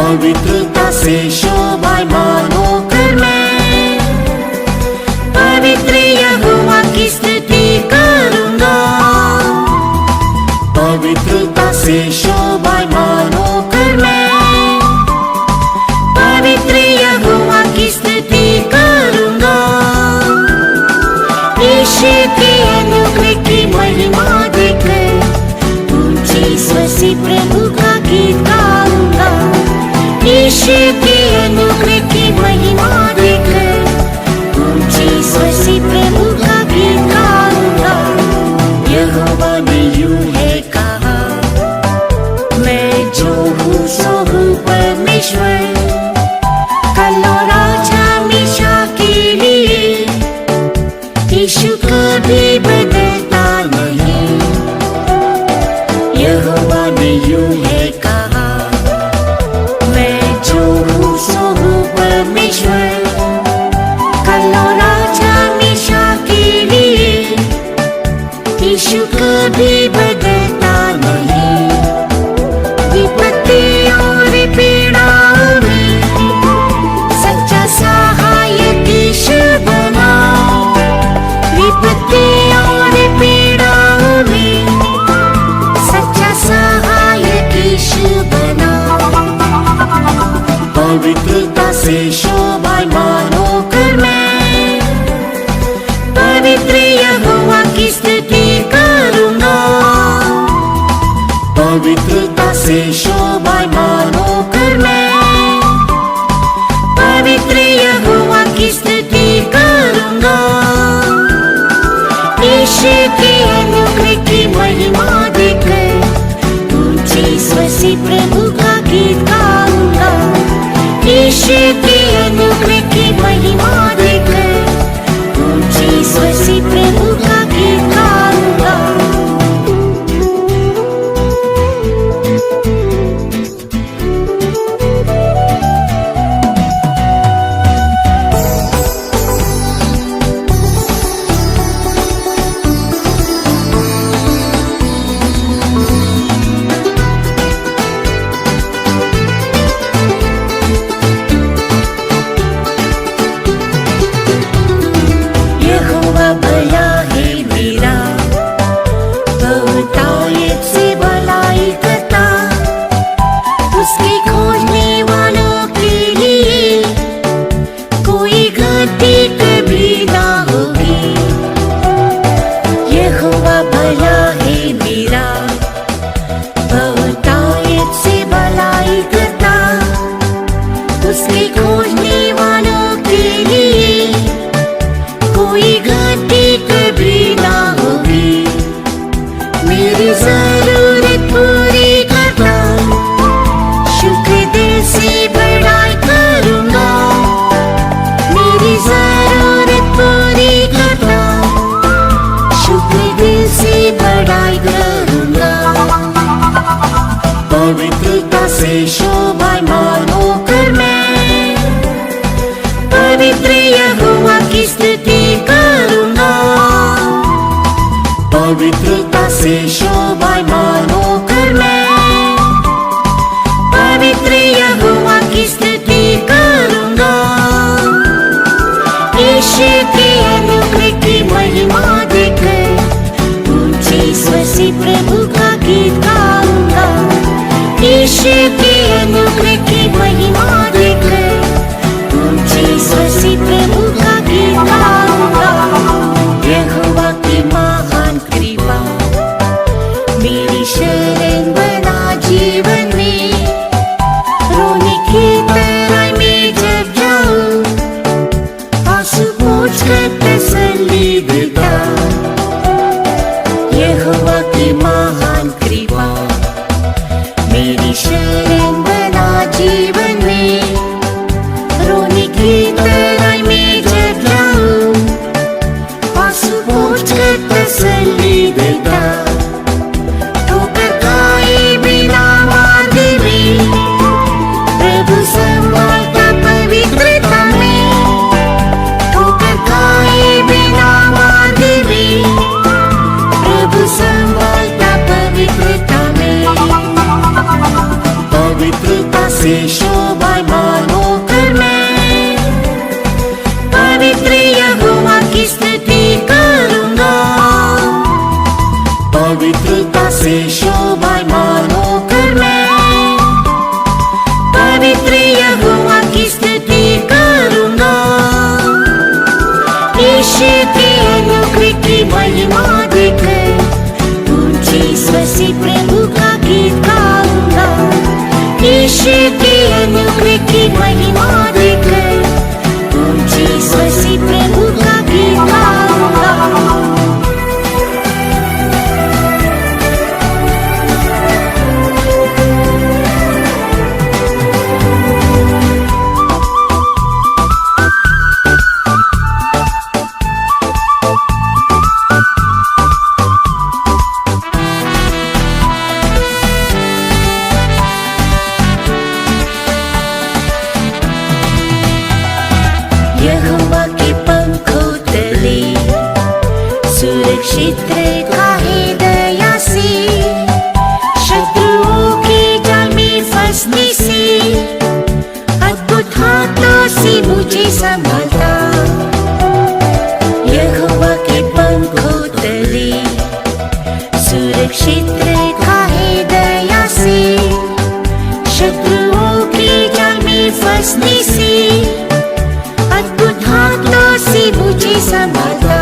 पवित्रता से शोभायमान होकर मैं पवित्र यहोवा की स्तुति करूंगा। पवित्रता से शोभायमान होकर मैं पवित्र यहोवा की स्तुति करूंगा। यीशु के अनुग्रह की महिमा देकर ऊंची स्वर से प्रभु का गीत गाऊंगा। यीशु के अनुग्रह की महिमा देकर ऊंची स्वर से प्रभु का गीत गाऊंगा। यहोवा ने यूं है कहा, मैं जो हूँ सो हूँ परमेश्वर, कल और आज हमेशा के लिए। यीशु कभी बदलता नहीं। यहोवा ने यूं है कहा, मैं जो हूँ सो हूँ परमेश्वर, कल और आज हमेशा के लिए। यीशु कभी बदलता नहीं। विपत्ति और पीड़ाओं में सच्चा सहायक यीशु बना। विपत्ति और पीड़ाओं में सच्चा सहायक यीशु बना। पवित्रता से शोभायमान होकर मैं पवित्र यहोवा की स्तुति करूंगा। पवित्रता से शोभायमान होकर मैं पवित्र यहोवा की स्तुति करूंगा। यीशु के अनुग्रह की महिमा देकर ऊंची स्वर से प्रभु का गीत गाऊंगा। यीशु के अनुग्रह की महिमा देकर ऊंची स्वर से प्रभु का गीत गाऊंगा। यहोवा भला है मेरा, बहुतायत से भलाई करता। उसके खोजने वालों के लिए कोई गति कभी ना होगी। यहोवा भला है मेरा, बहुतायत से भलाई करता। उसके खोजने वालों के लिए कोई गति कभी ना होगी। मेरी जरूरत पूरी करता, शुक्र दिल से बड़ाई करूंगा। मेरी जरूरत पूरी करता, शुक्र दिल से बड़ाई करूंगा। पवित्रता से शोभायमान होकर मैं पवित्र यहोवा की स्तुति करूंगा। पवित्रता से शोभायमान होकर मैं पवित्र यहोवा की स्तुति करूंगा। यीशु के अनुग्रह की महिमा देकर ऊंची स्वर से प्रभु का गीत गाऊंगा। यीशु के अनुग्रह की महिमा देकर ऊंची स्वर से प्रभु का गीत गाऊंगा। यहोवा की महान कृपा मेरी शरण बना जीवन में। रोने की तरह मैं जब जाऊं, आंसू पोंछ कर तसल्ली देता। यहोवा की महान कृपा मेरी शरण बना जीवन में। रोने की तरह मैं जब जाऊं, आंसू पोंछ कर तसल्ली देता। ठोकर खाए बिना मार्ग में प्रभु संभालता पवित्रता में। ठोकर खाए बिना मार्ग में प्रभु संभालता पवित्रता में। पवित्रता से पवित्रता से शोभायमानों कर मैं पवित्र यहोवा की स्तुति करूंगा। यीशु के अनुग्रह की महिमा देकर ऊंचे स्वर से प्रभु का गीत गाऊंगा। यीशु के अनुग्रह की महिमा देकर ऊंचे स्वर से प्रभु का गीत गाऊंगा। यहोवा के पंखों तले सुरक्षित रखा है दया से, शत्रुओं के जाल में फंसने से अद्भुत हाथों से मुझे संभालता। यहोवा के पंखों तले सुरक्षित रखा है दया से, शत्रुओं के जाल में फंसने से अद्भुत हाथों से मुझे संभालता।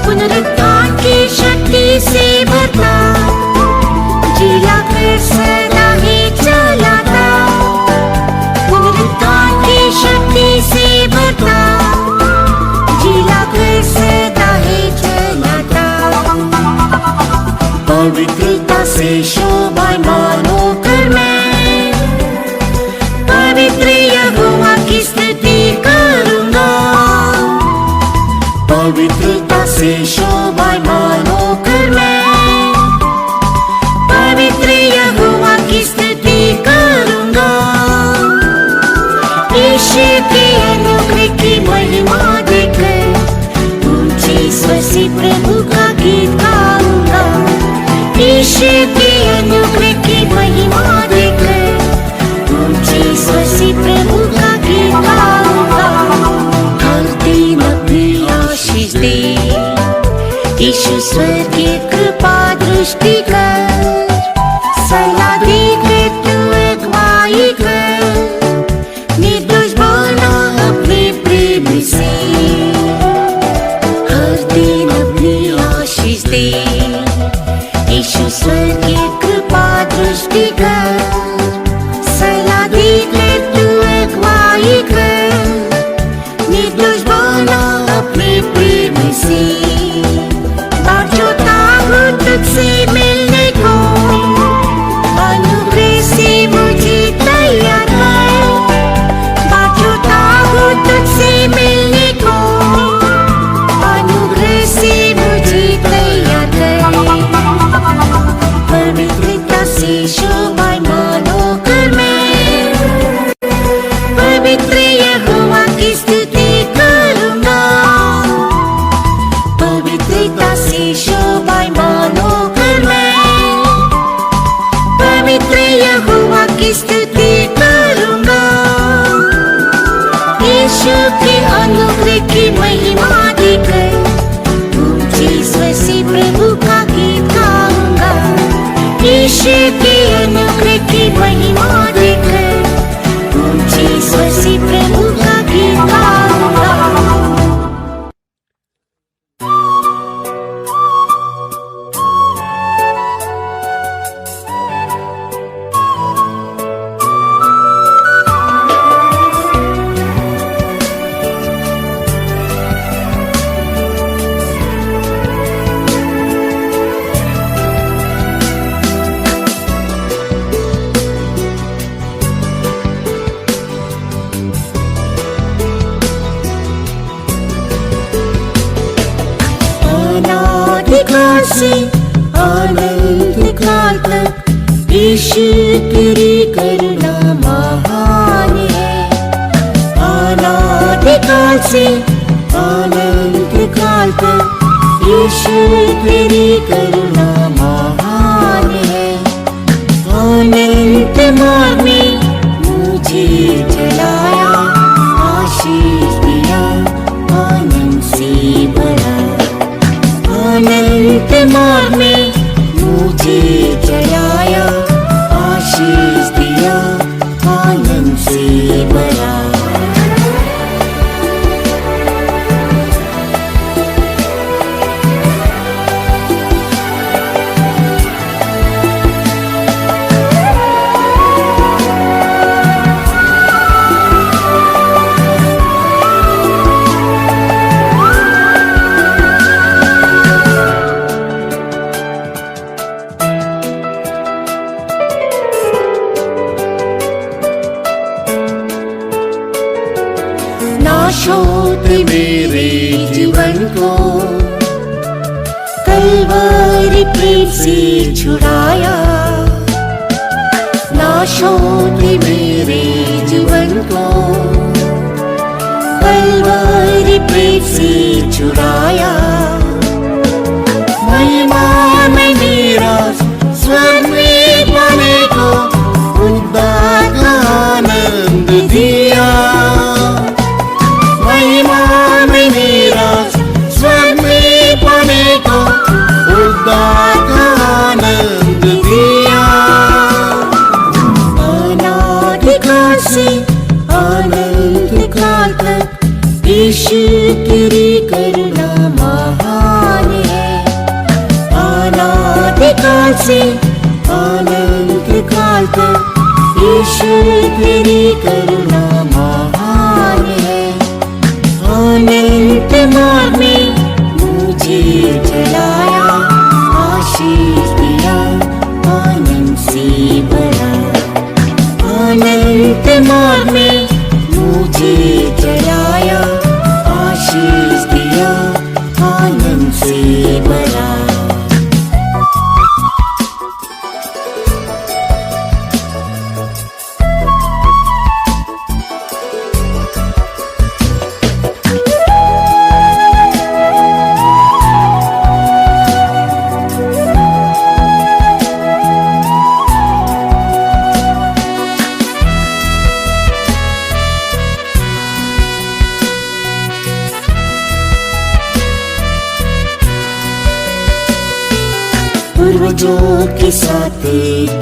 पुनरुत्थान की शक्ति से भरता, जिला कर सदा ही चलाता। पुनरुत्थान की शक्ति से भरता, जिला कर सदा ही चलाता। पवित्रता से शोभायमानों कर मैं पवित्र यहोवा की स्तुति करूंगा। पवित्रता से शोभायमानों कर मैं पवित्र यहोवा की स्तुति करूंगा। यीशु के अनुग्रह की महिमा देकर ऊंचे स्वर से प्रभु का गीत गाऊंगा। यीशु के अनुग्रह की महिमा देकर ऊंचे स्वर से प्रभु का गीत गाऊंगा। हर दिन अपनी आशीष दे, यीशु स्वर्गीय कृपा दृष्टि कर, सलाह देकर तू अगुवाई कर, निर्दोष बोलो अपने प्रेम से। हर दिन अपनी आशीष दे, यीशु स्वर्गीय कृपा दृष्टि कर, सलाह देकर तू अगुवाई कर, निर्दोष बोलो अपने प्रेम से। बाजोता हूँ तुझसे मिलने को, अनुग्रह से मुझे तैयार कर। बाजोता हूँ तुझसे मिलने को, अनुग्रह से मुझे तैयार कर। पवित्रता से शोभायमानों कर मैं पवित्र यहोवा की स्तुति करूंगा। पवित्रता से शोभायमानों कर मैं पवित्र यहोवा की स्तुति करूंगा। यीशु के अनुग्रह की महिमा देकर ऊंचे स्वर से प्रभु का गीत गाऊंगा। यीशु के अनुग्रह की महिमा देकर ऊंचे स्वर से प्रभु का गीत गाऊंगा। अनादिकाल से अनंत काल तक यीशु तेरी करुणा महान है। अनादिकाल से अनंत काल तक यीशु तेरी करुणा महान है। अनंत मार्ग में मुझे चलाया, आशीष दिया आनंद से भरा। अनंत मार्ग मार्ग में मुझे चलाया, आशीष दिया, आनंद से भरा। नाशों मेरे जीवन को कलवरी प्रेम से छुड़ाया, नाशों मेरे जीवन को कलवरी प्रेम से छुड़ाया। महिमा में मेरा स्वर्ग में पाने को उद्धार का आनंद दिया, महिमा में मेरा स्वर्ग में पाने को उद्धार का आनंद दिया। अनादिकाल से अनंत काल तक यीशु तेरी करुणा महान है। अनादिकाल से अनंत काल तक यीशु तेरी करुणा महान है। अनंत मार्ग में मुझे चलाया, आशीष दिया, आनंद से भरा। अनंत मार्ग में मुझे चलाया, आशीष दिया, आनंद से भरा। पूर्वजों के साथ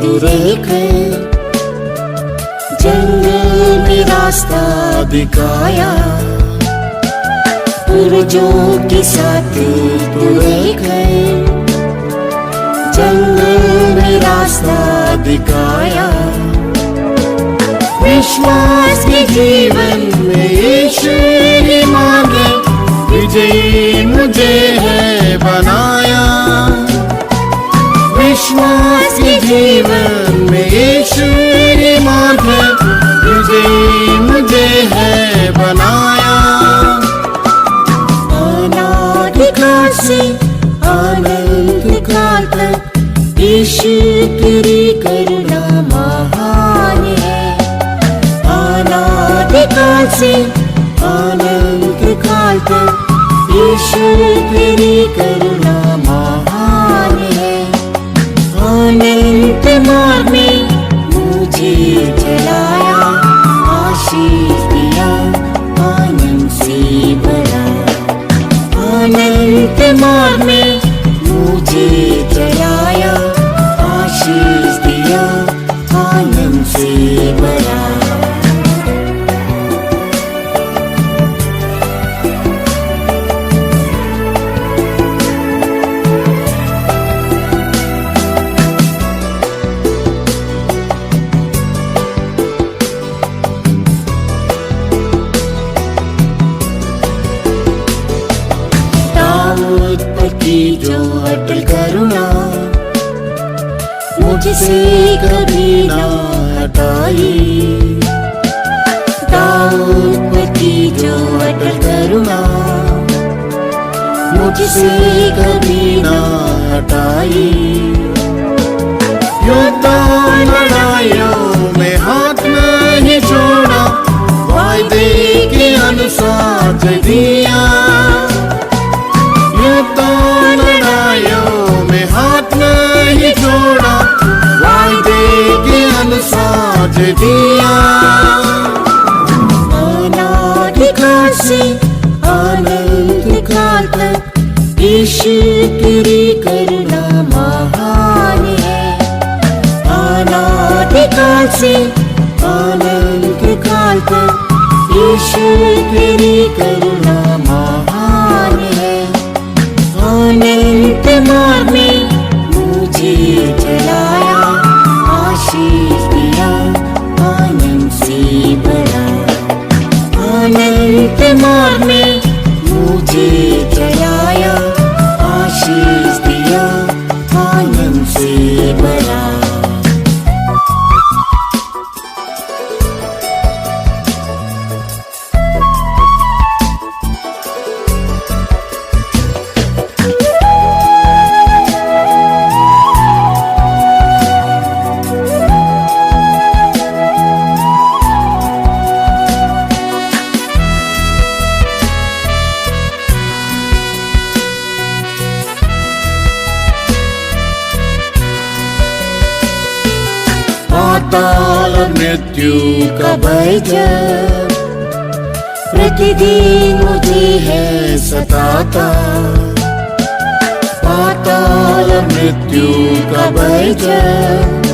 तू रहकर जंगल में रास्ता दिखाया, पूर्वजों के साथ तू रहकर जंगल में रास्ता दिखाया। विश्वास के जीवन में यीशु ने मांगे, विजयी मुझे है बनाया। विश्वास के जीवन में यीशु ने मांगे, विजयी मुझे है बनाया। अनादिकाल से अनंत काल तक यीशु तेरी करुणा महान है। अनादिकाल से अनंत काल तक यीशु तेरी करुणा महान है। अनंत मार्ग में मुझे चलाया, आशीष दिया, आनंद से भरा। अनंत मार्ग में मुझे चलाया, आशीष दिया, आनंद से भरा। की जो अटल करुणा मुझसे कभी ना हटाई, दाऊद की जो अटल करुणा मुझसे कभी ना हटाई। योद्धा लड़ाइयों में हाथ नहीं छोड़ा, वायदे के अनुसार दिया। लड़ाइयों में हाथ नहीं छोड़ा, वायदे के अनुसार दिया। अनादिकाल से अनंत काल तक यीशु तेरी करुणा से अनंत काल तक यीशु तेरी करुणा महान है। अनंत मार्ग में मुझे चलाया, आशीष दिया आनंद से भरा। अनंत मार्ग में मुझे चलाया, आशीष दिया आनंद से भरा। पाताल मृत्यु का भय जब प्रतिदिन मुझे है सताता। पाताल मृत्यु का भय जब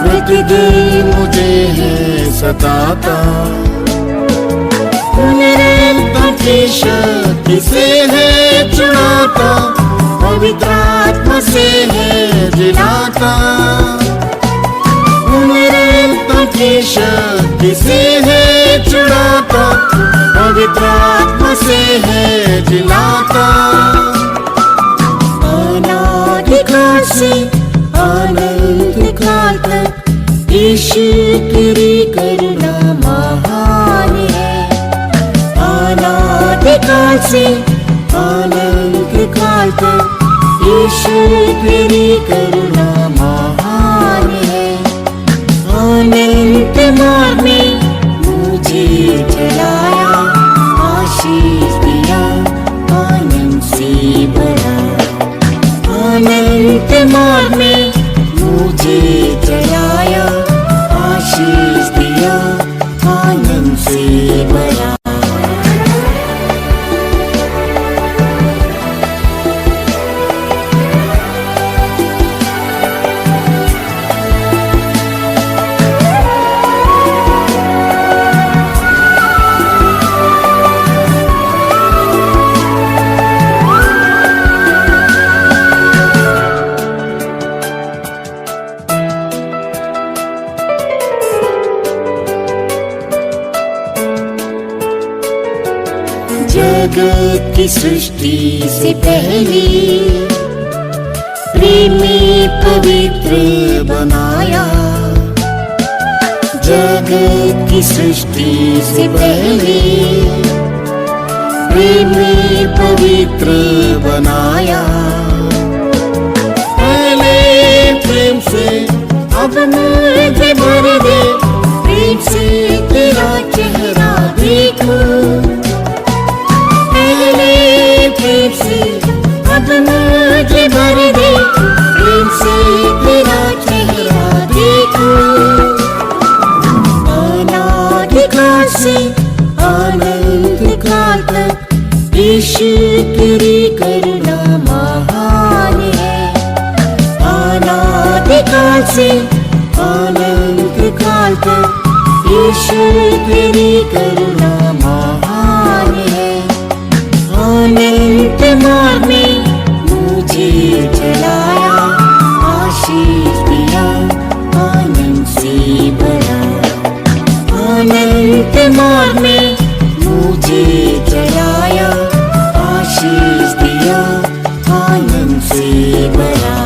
प्रतिदिन मुझे है सताता। पुनरुत्थान की शक्ति से है छुड़ाता, पवित्र आत्मा से है जिलाता। पुनरुत्थान की शक्ति से है छुड़ाता, पवित्र आत्मा से है जिलाता। अनादिकाल से अनंत काल तक यीशु तेरी करुणा महान है। अनादिकाल से अनंत काल तक यीशु तेरी करुणा महान है। अनंत मार्ग में मुझे चलाया, आशीष दिया आनंद से भरा। अनंत मार्ग में मुझे चलाया, आशीष दिया आनंद से भरा। जगत की सृष्टि से पहले प्रेम में पवित्र बनाया। जगत की सृष्टि से पहले प्रेम में पवित्र बनाया। पहले प्रेम से अब मुझे भर दे, प्रेम से तेरा चेहरा देखो। प्रेम से अब मुझे भर दे, प्रेम से तेरा चेहरा देखो। अनादिकाल से अनंत काल तक यीशु तेरी करुणा महान है। अनादिकाल से अनंत काल तक यीशु तेरी करुणा महान है। अनंत मार्ग में मुझे चलाया, आशीष दिया आनंद से भरा। अनंत मार्ग में मुझे चलाया, आशीष दिया आनंद से भरा।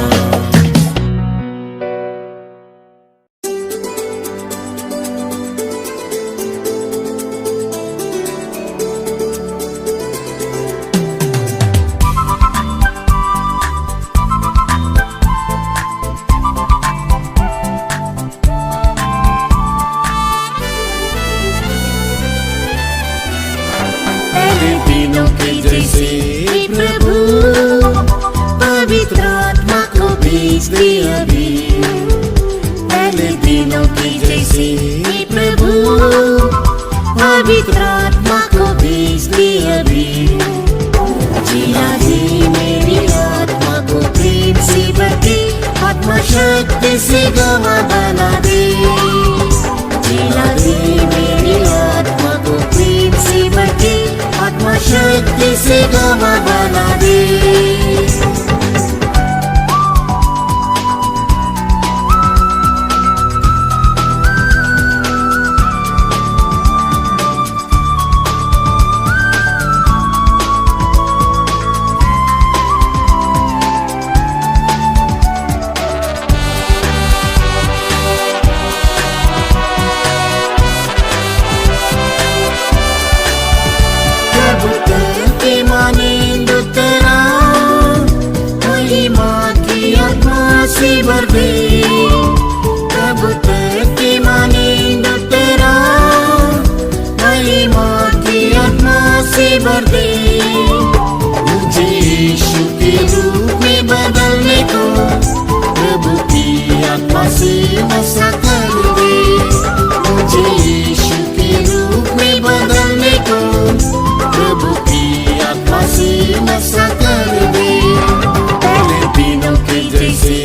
प्रभु पवित्र आत्मा को भेज दे अभी। पहले दिनों के जैसे प्रभु पवित्र आत्मा को भेज दे अभी। जिला जी मेरी आत्मा को प्रेम से भर दे, आत्मा शक्ति से गवाह बना दे। से गमा बना दे। से भर दे, कबूतर की मानेंगे तेरा, महिमा की आत्मा से भर दे। मुझे यीशु के रूप में बदलने को प्रभु की आत्मा से नशा कर दे। मुझे यीशु के रूप में बदलने को प्रभु की आत्मा से नशा कर दे। पहले दिनों के जैसे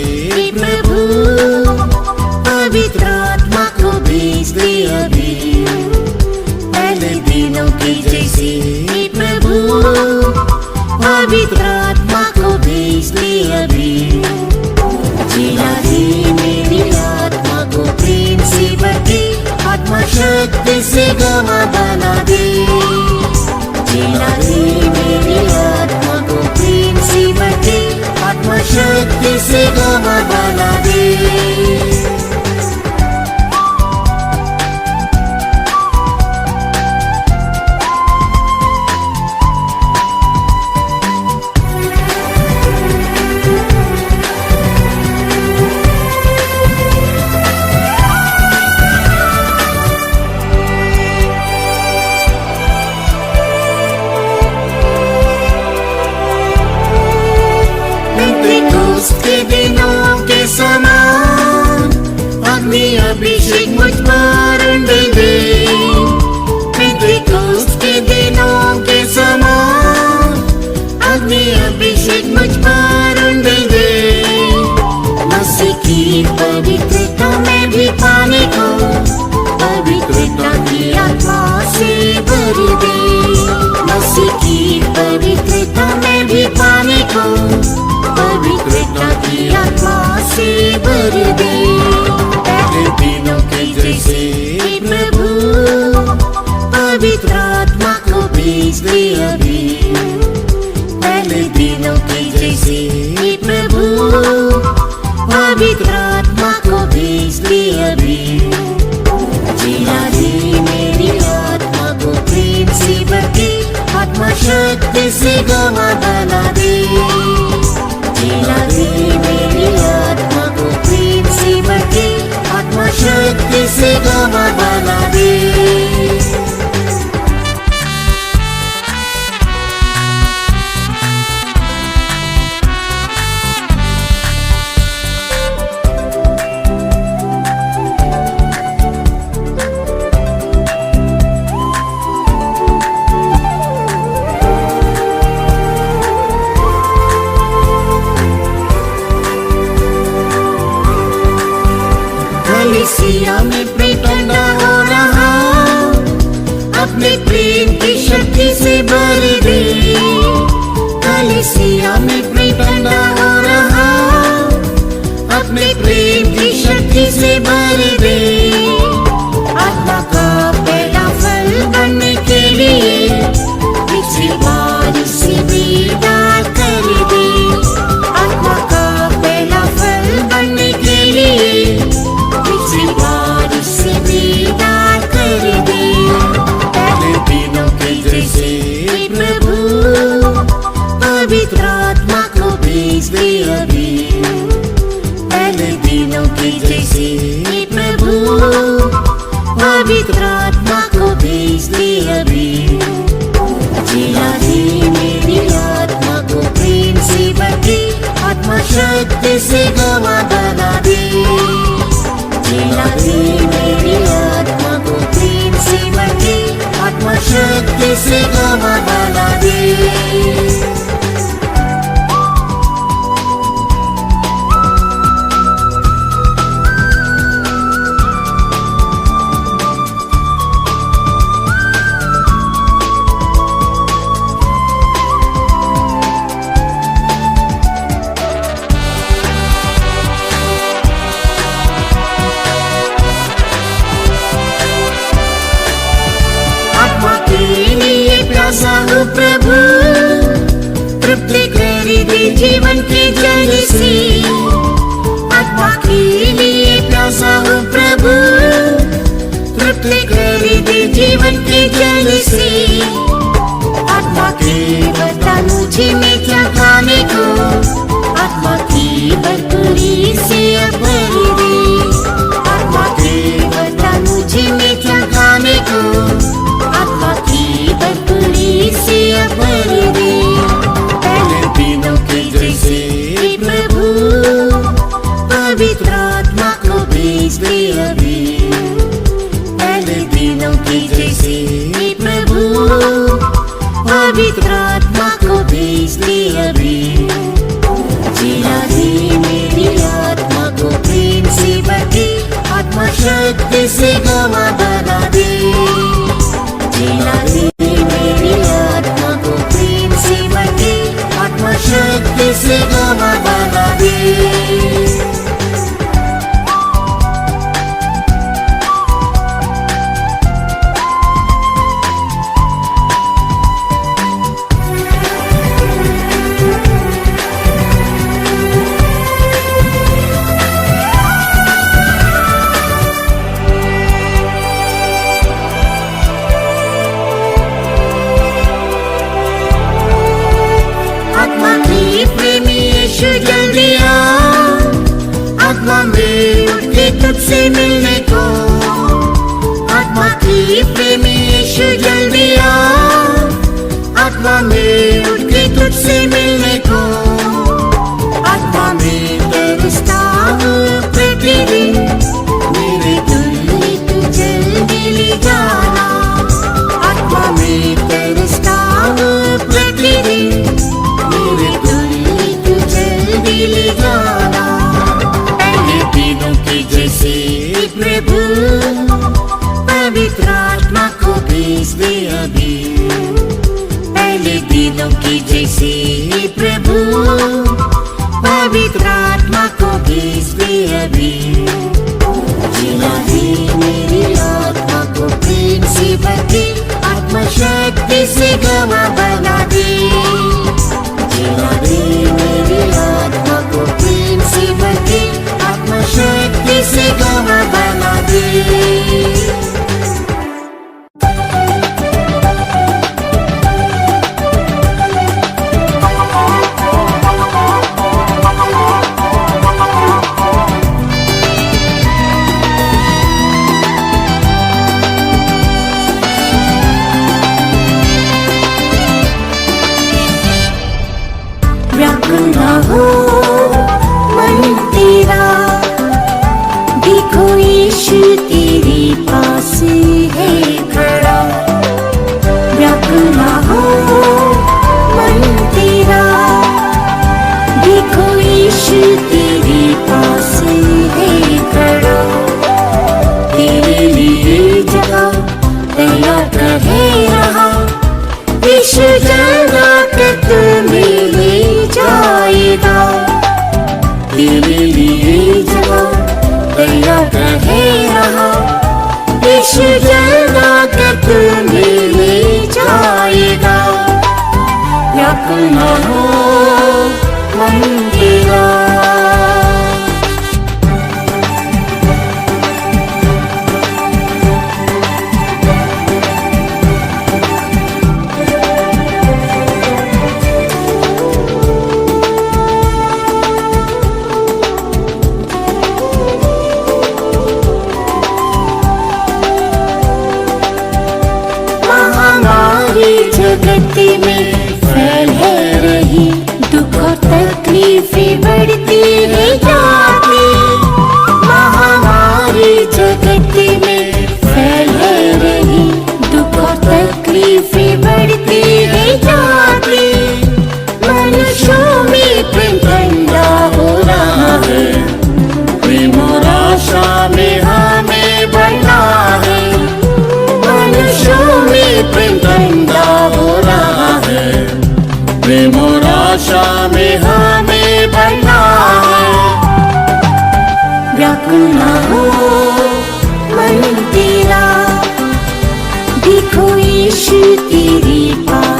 पवित्र आत्मा को भेज दे अभी। पहले दिनों के जैसे प्रभु पवित्र आत्मा को भेज दे अभी। जिला दे मेरी आत्मा को प्रेम से भर के, आत्मा शक्ति से गमा बना दे। जिला दे मेरी आत्मा को प्रेम से भर के, आत्मा शक्ति से गमा बना दे। के दिनों के समान अग्नि अभिषेक मुझ पर दे दे। पेंटेकोस्त के दिनों के समान अग्नि अभिषेक मुझ पर दे दे। मसीह की पवित्रता में भी पाने को पवित्रता की आत्मा से भर दे। मसीह की पवित्रता में भी पाने को पवित्रता की आत्मा से भर दे। पहले दिनों के जैसे प्रभु पवित्र आत्मा को भेज दे अभी। पहले दिनों के जैसे प्रभु पवित्र आत्मा को भेज दे अभी। जिला दे मेरी आत्मा को प्रेम से भर के, आत्मा शक्ति से गमा बना दे। जिला दे मेरी आत्मा को प्रेम से भर के, आत्मा शक्ति से गमा बना दे। कलीसिया में प्रेम ठंडा हो रहा, अपने प्रेम की शक्ति से भर दे। कलीसिया में प्रेम ठंडा हो रहा, अपने प्रेम की शक्ति से भर दे। आत्मा का पहला फल बनने के लिए पिछली बार से बेदार कर दे। आत्मा का पहला फल बनने के लिए बारिश से बेदार कर दे। पहले दिनों के जैसे प्रभु पवित्र आत्मा को भेज दे अभी। पहले दिनों के जैसे प्रभु पवित्र आत्मा को भेज दे अभी। जिला दे मेरी आत्मा को प्रेम से भर के, आत्मा शक्ति से गमा बना दे। जिला दे मेरी आत्मा को प्रेम से भर के, आत्मा शक्ति से गमा बना दे। प्यासा हूँ प्रभु, तृप्ति कर दे जीवन के जल से। आत्मा के लिए प्यासा हूँ प्रभु, तृप्ति कर दे जीवन के जल से। आत्मा की बता मुझे में क्या खाने को, आत्मा की भरपूरी से भर दे। आत्मा की बता मुझे में क्या खाने को, आत्मा की भरपूरी से भर दे। पहले दिनों के जैसे प्रभु, पवित्र आत्मा को भेज दे अभी। पहले दिनों के जैसे प्रभु, पवित्र आत्मा को भेज दे अभी। जिला दे मेरी आत्मा को प्रेम से भर, आत्मा शक्ति से गवाह बना दे। जिला दे मेरी आत्मा को प्रेम से भर, आत्मा शक्ति से गवाह बना दे। आत्मा में उठे तुझसे मिलने को, आत्मा की प्रेमी यीशु जल्दी आ। आत्मा में उठे तुझसे मिलने को, आत्मा में तरसता हूँ प्रतिदिन। मेरे दुल्हे तू जल्दी ले जाना, आत्मा में तरसता हूँ प्रतिदिन। मेरे दुल्हे तू जल्दी ले जाना। जैसे प्रभु, पवित्र आत्मा को भेज दे अभी। पहले दिनों की जैसे प्रभु, पवित्र आत्मा को भेज दे अभी। जिला दे मेरी आत्मा को प्रेम से भर, आत्मा शक्ति से गवाह बना दे। जिला दे मेरी आत्मा को प्रेम से भर, आत्मा शक्ति से गवाह बना दे। व्याकुल न हो मन तेरा, देखो यीशु तेरे पास है खड़ा। व्याकुल न हो मन तेरा, देखो यीशु तेरे पास है खड़ा। तेरे लिए जगह तैयार कर रहा, यीशु जना कर तुम्हें ले जाएगा। तेरे लिए जगह तैयार कर रहा, यीशु जना कर तुम्हें ले जाएगा। व्याकुल न हो मन तेरा। जगत में फैल है रही, दुख और तकलीफें बढ़ती है जाती। महामारी जगत में फैल है रही, दुख और तकलीफें बढ़ती है जाती। मनुष्यों में प्रेम ठंडा हो रहा है, प्रेम और आशा में हमें बढ़ना है। मनुष्यों में प्रेम ठंडा हो रहा है, प्रेम और आशा में हमें बढ़ना है। व्याकुल न हो मन तेरा, देखो यीशु तेरे पास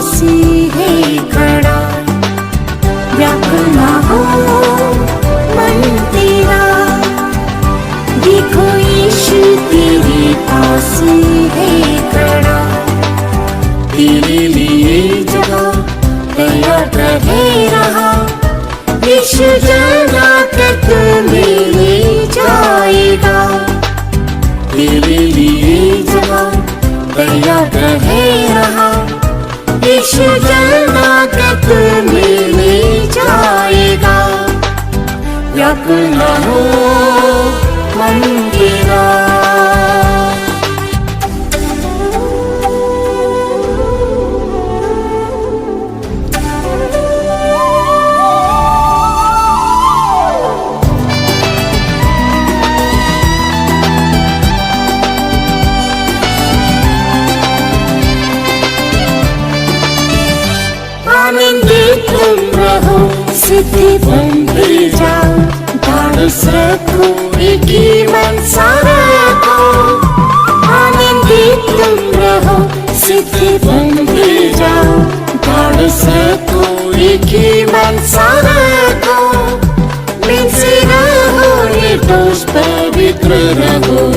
व्याकुल न हो मन तेरा। आनंदित तुम रहो, सिद्धि बनते जाओ, ढाढ़स रखो, एक ही मनसा रखो। आनंदित तुम रहो, सिद्धि बनते जाओ, ढाढ़स रखो, एक ही मनसा रखो। मिलसे रहो, निर्दोष पवित्र रहो,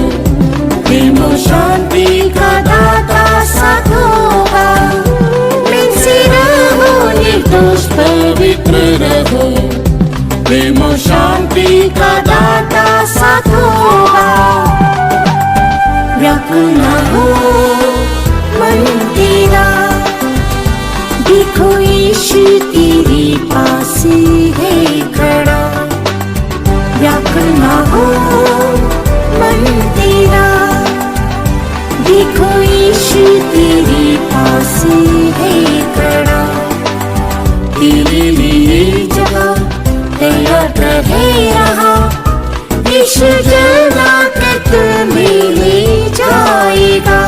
प्रेम और शांति का दाता साथ होगा। निर्दोष पवित्र रहो, प्रेम और शांति का दाता साथ होगा। व्याकुल न हो मन तेरा, देखो यीशु तेरे पास है खड़ा। व्याकुल न हो मन तेरा, देखो यीशु तेरे पास है खड़ा। तेरे लिए जगह तैयार रहे रहा, यीशु जला कर तुम्हें ले जाएगा।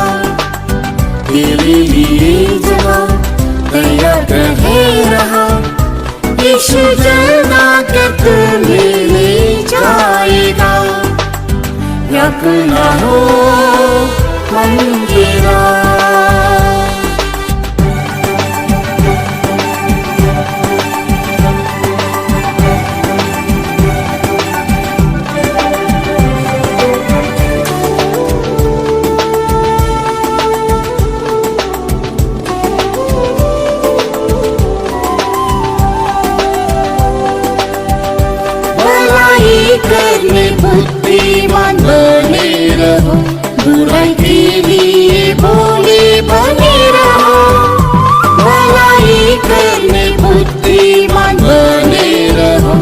तेरे लिए जगह तैयार रहे रहा, यीशु जला कर तुम्हें ले जाएगा। व्याकुल न हो मन तेरा। करने बुद्धिमान बने रहो, बुराई के लिए भोले बने रहो। भलाई करने बुद्धिमान बने रहो,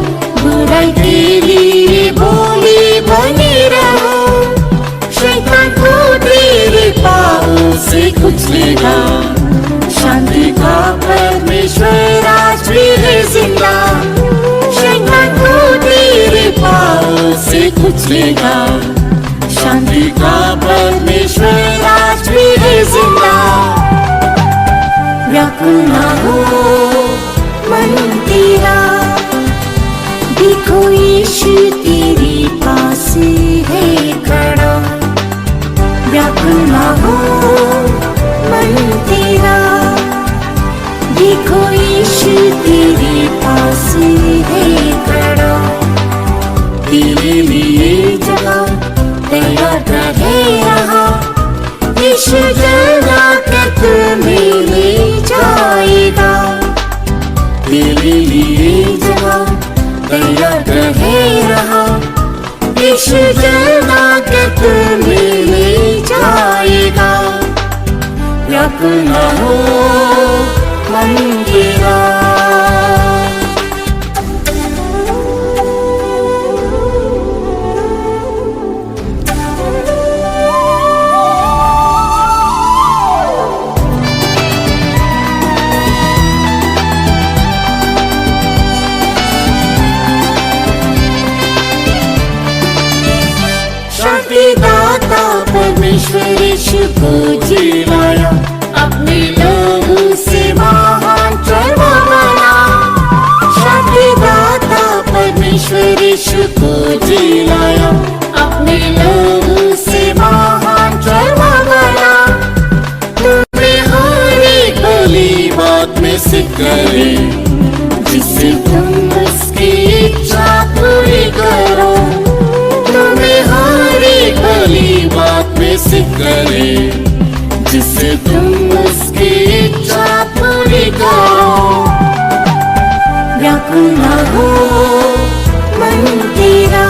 बुराई के लिए भोले बने रहो। शैतान को तेरे पाँव से कुचलेगा, शांति का परमेश्वर आज भी है जिंदा। शैतान को तेरे पाँव से कुचलेगा, शांति का परमेश्वर आज भी है जिंदा। व्याकुल न हो मन तेरा, देखो यीशु तेरे पास है खड़ा। व्याकुल न हो मन तेरा, देखो यीशु तेरे पास है खड़ा। तेरे लिए जगह तैयार रहे रहा, यीशु जला कर तुम्हें ले जाएगा। तेरे लिए जगह तैयार रहे रहा, यीशु जला कर तुम्हें ले जाएगा। व्याकुल न हो मन तेरा। दाता परमेश्वर यीशु को जिलाया, अपने लहू से महान चरवा बना। शांति दाता परमेश्वर यीशु को जिलाया, अपने लहू से महान चरवा बना। तुम्हें हर एक भली बात में सिद्ध करे, जिससे तुम उसकी इच्छा पूरी करो। तुम्हें हर एक भली बात में सिद्ध करे, जिससे तुम उसकी इच्छा पूरी करो। व्याकुल न हो मन तेरा,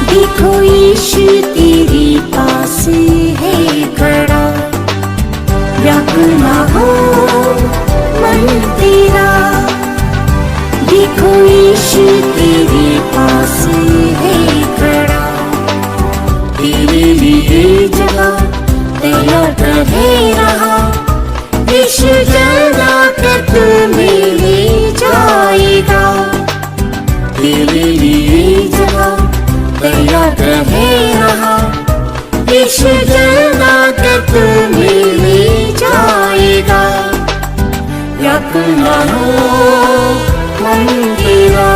देखो यीशु तेरे पास है खड़ा। व्याकुल न हो मन तेरा, देखो यीशु तेरे दया रहे रहा, यीशु जलना कर तू मिल जाएगा। व्याकुल न हो मन तेरा,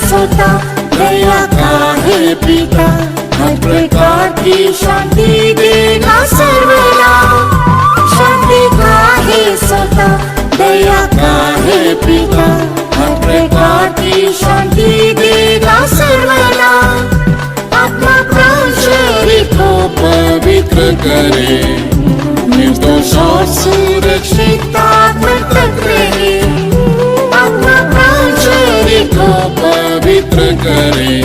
सोता दया का है पिता, हर प्रकार की शांति देगा सर्वदा। शांति का है सोता दया का है पिता, हर प्रकार की शांति देगा सर्वदा। आत्मा प्राण शरीर को पवित्र करे, निर्दोष और सुरक्षित आत्मा तक रहे। आत्मा प्राण शरीर को पवित्र करे,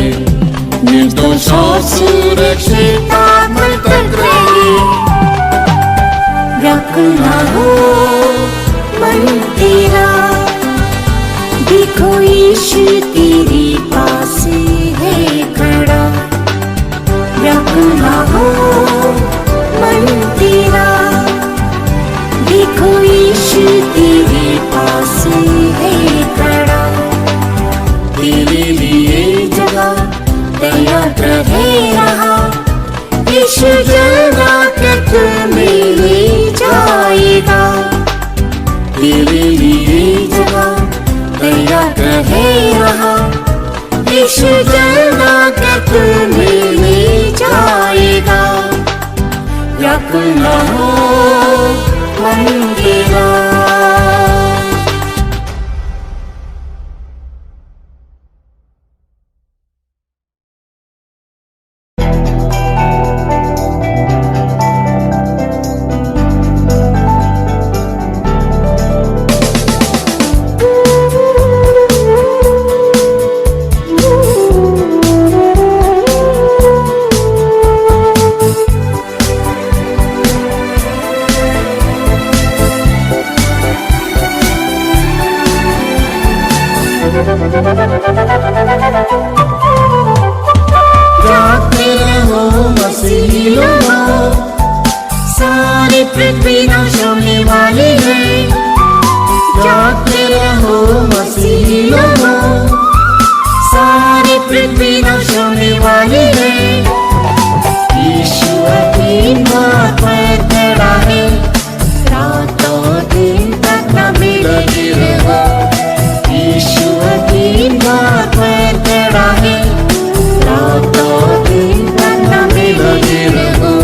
निर्दोष और सुरक्षित आत्मा तक रहे। व्याकुल न हो मन तेरा, देखो यीशु तेरे पास है खड़ा। व्याकुल न हो मन तेरा, देखो यीशु तेरे पास है खड़ा। तेरे लिए जगह तैयार रहे रहा, यीशु जलना कर तू मिल जाएगा। तेरे लिए जगह तैयार रहे रहा, यीशु जलना कर तू मिल जाएगा। व्याकुल न हो मन तेरा। जाते रहो मसीही लोगों, सारी पृथ्वी नाश होने वाली है। जाते रहो मसीही लोगों, सारी पृथ्वी नाश होने वाली है। यीशु अपनी बात पर खड़ा है, रातों दिन तक न लगे रहो। यीशु अपनी बात पर खड़ा है, रातों दिन तक न लगे रहो।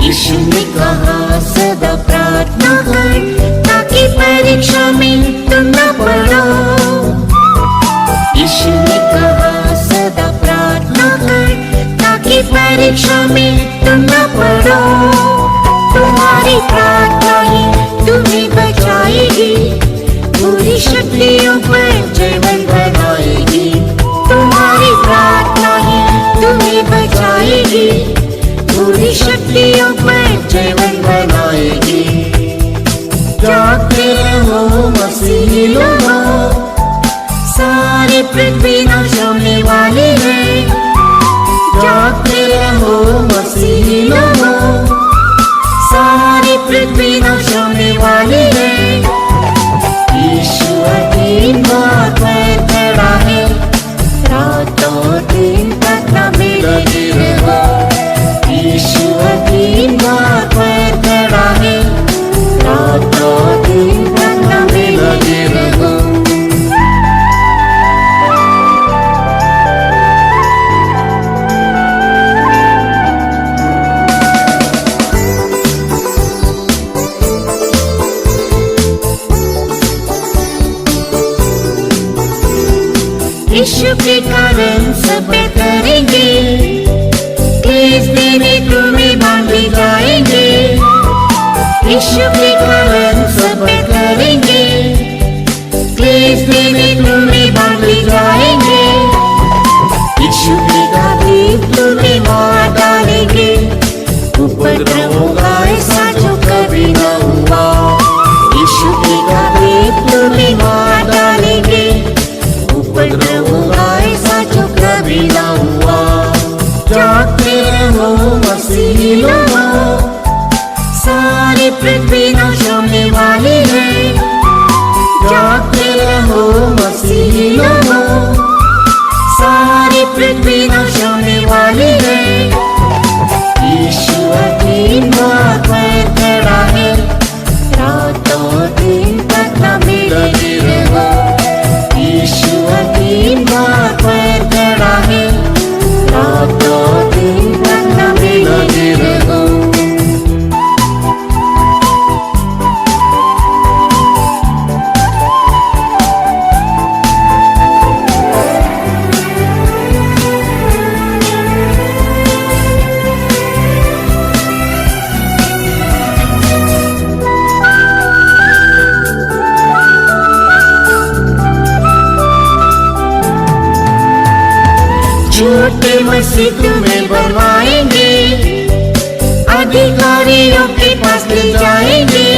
यीशु ने कहा सदा प्रार्थना कर, ताकि परीक्षा में तुम न पड़ो। यीशु ने कहा सदा प्रार्थना कर, ताकि परीक्षा में तुम न पड़ो। तुम्हारी प्रार्थना ही तुम्हें बचाएगी, बुरी शक्तियों पर जीवन बनाएगी। तुम्हारी प्रार्थना ही तुम्हें बचाएगी, बुरी शक्तियों पर जीवन बनाएगी। जाते रहो मसीही लोगों, सारी पृथ्वी नाश होने वाली है। जाते रहो मसीही लोगों, सारी पृथ्वी नाश होने वाली है। यीशु अपनी यीशु के कारण सब करेंगे, क्लेश देने तुम्हें बांधे जाएंगे। यीशु के कारण सब करेंगे, क्लेश देने तुम्हें बांधे जाएंगे। यीशु के तारीफ तुम्हें मार डालेंगे, उपद्रव होगा ऐसा जो कभी न हुआ। यीशु की तारीफ तुम्हें मार डालेंगे, उपद्रव होगा ऐसा जो कभी न हुआ। जागते रहो मसीही लोगों, सारी पृथ्वी नाश होने वाली है। जागते रहो मसीही लोगों, सारी पृथ्वी नाश होने वाली है। यीशु अधीन बात पर खड़ा है, रातों दिन तक हमें लगे रहो। यीशु अधीन बात पर खड़ा है, रातों दिन तक हमें लगे रहो। झूठे मसीह तुम्हें बनवाएंगे, अधिकारियों के पास ले जाएंगे।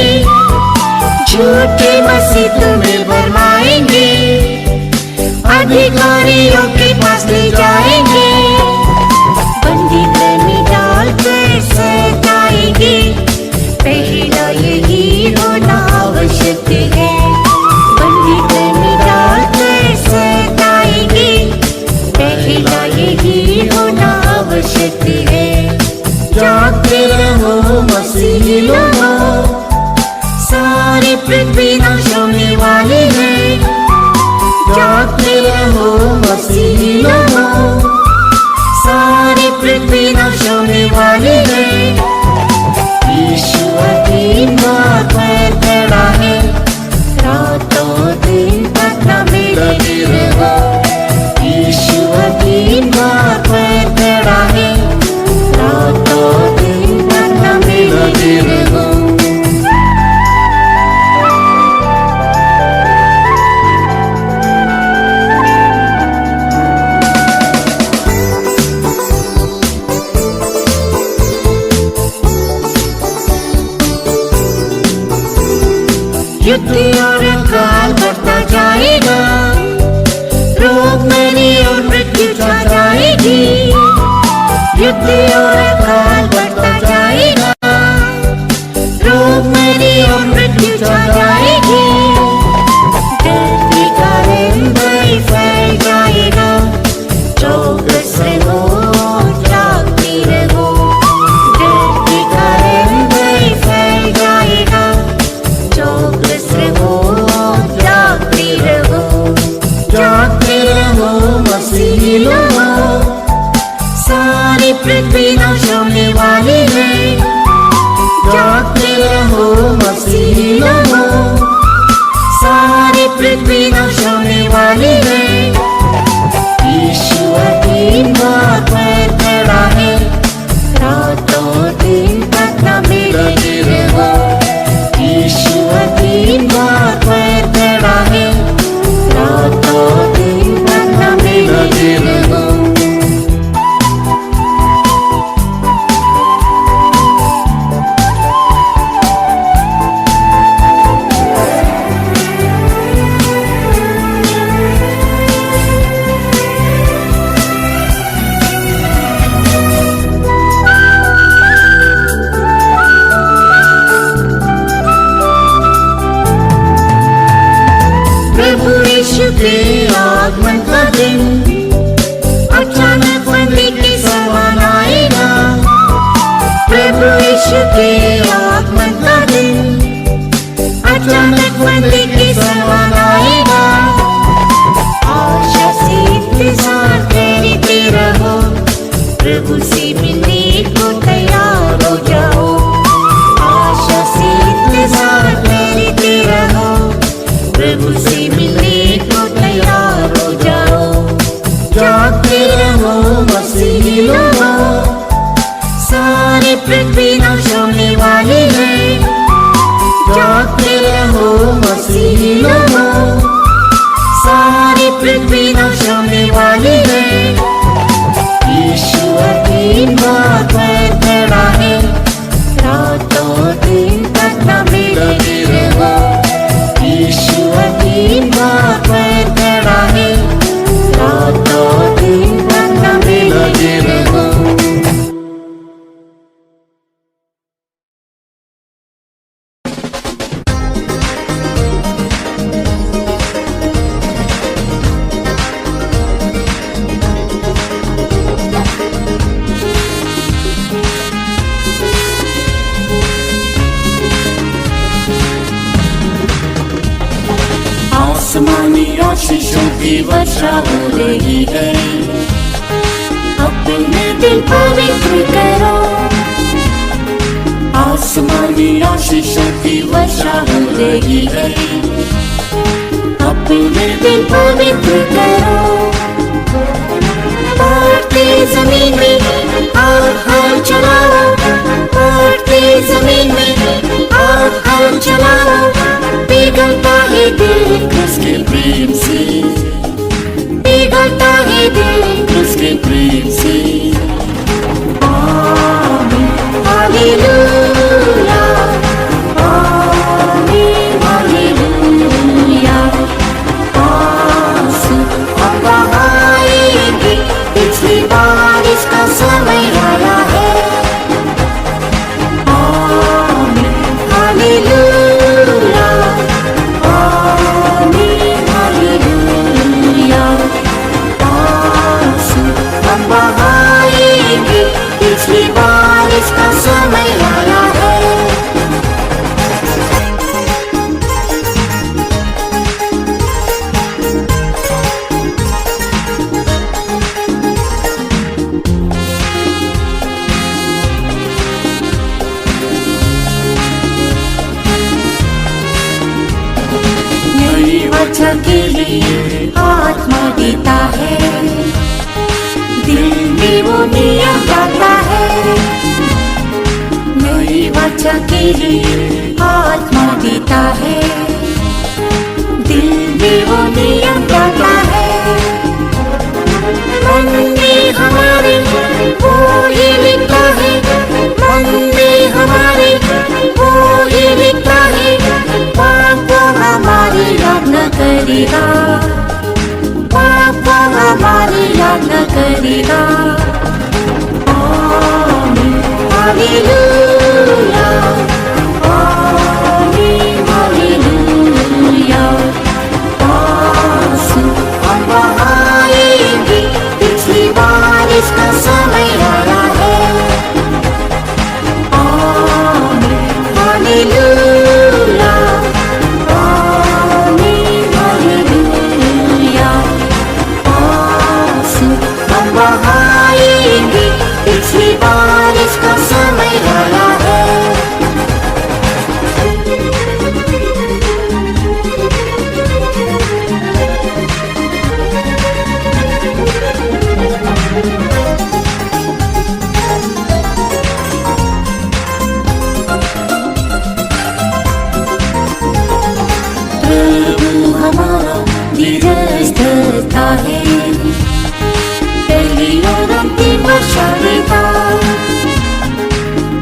झूठे मसीह तुम्हें बनवाएंगे, अधिकारियों के पास ले जाएंगे। बंदी घर में डालकर सताएंगे, पहला यही होना आवश्यक है। बंदी घर में डालकर सताएंगे, पहला यही होना आवश्यक है। जागते रहो मसीही लोगों, सारी पृथ्वी नाश होने वाली है। जागते रहो मसीही लोगों, सारी पृथ्वी नाश होने वाली है। यीशु अधीन बात पर खड़ा है, रातों दिन तक हमें लगे रहो। यीशु अधीन बात पर खड़ा है, रातों दिन तक हमें लगे रहो। युद्ध और काल बढ़ता जाएगा, रोग मरी और मृत्यु छा जाएगी। युद्ध और काल बढ़ता जाएगा, रोग मरी और मृत्यु छा जाएगी। डर के कारण भय फैल जाएगा, चौकस रहो जागते रहो। डर के कारण भय फैल जाएगा, चौकस रहो जागते रहो। जागते रहो मसीही लोगों, सारी पृथ्वी नाश होने वाली है। जागते रहो मसीही लोगों, सारी पृथ्वी नाश होने वाली है। यीशु अधीन बात पर खड़ा है, रातों दिन तक हमें लगे रहो। यीशु अधीन बात पर खड़ा है, रातों दिन तक हमें लगे रहो। प्रभु यीशु के आगमन का दिन अचानक बंदी के समान आएगा। प्रभु यीशु के आगमन का दिन अचानक बंदी के समान आएगा। आशा से इंतजार करते रहो, प्रभु से मिलने को तैयार हो जाओ। आशा से इंतजार करते रहो, प्रभु से मिलने को तैयार हो जाओ। आशीषों की वर्षा हो रही है। अपने दिल पवित्र करो, आसमानी आशीषों की वर्षा हो रही है। अपने दिल पवित्र करो, बढ़ती जमीन में आग हल चलाओ, बढ़ती जमीन में आग हल चलाओ। पिघलता है दिल उसके प्रेम से, पिघलता है दिल उसके प्रेम से। आमीन हालेलुया, आमीन हालेलुया। आंसू अब बहाएंगे, पिछली बारिश का समय आया है। आमीन हालेलुया, आमीन हालेलुया। आंसू अब बहाएंगे, पिछली बारिश का समय आया है। नई वजह के लिए आत्मा देता है, दिल में वो नियम गाता है। नई वजह के लिए आत्मा देता है, दिल में वो नियम गाता है। मन में हमारे वो ही लिखता है, मन में हमारे वो ही लिखता है। पाप हमारी याद न करेगा, पाप हमारी याद न करेगा। आमीन हालेलुया, आमीन हालेलुया। आंसू हम बहाएंगे, पिछली बारिश का समय आया है। आमीन हालेलुया, आमीन हालेलुया। आंसू हम बहाएंगे, पिछली बारिश का समय आया है। प्रभु हमारा धीरज धरता है, पहली और अंतिम वर्षा देता।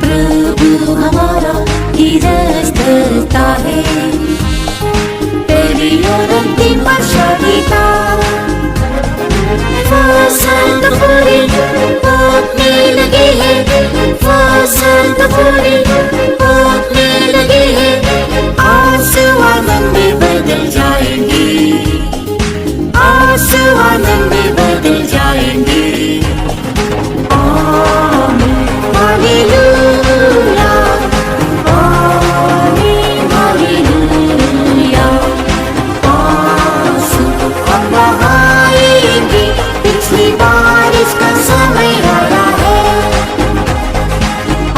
प्रभु हमारा धीरज धरता है, पहली और अंतिम वर्षा देता। फसल तो पूरी पकने लगी है, फसल तो पूरी पकने लगी है। आंसू आनंद में बदल जाएंगे, आंसू आनंद में बदल जाएंगे। आमीन हालेलुया, आमीन हालेलुया। आंसू हम बहाएंगे, पिछली बारिश का समय आया है।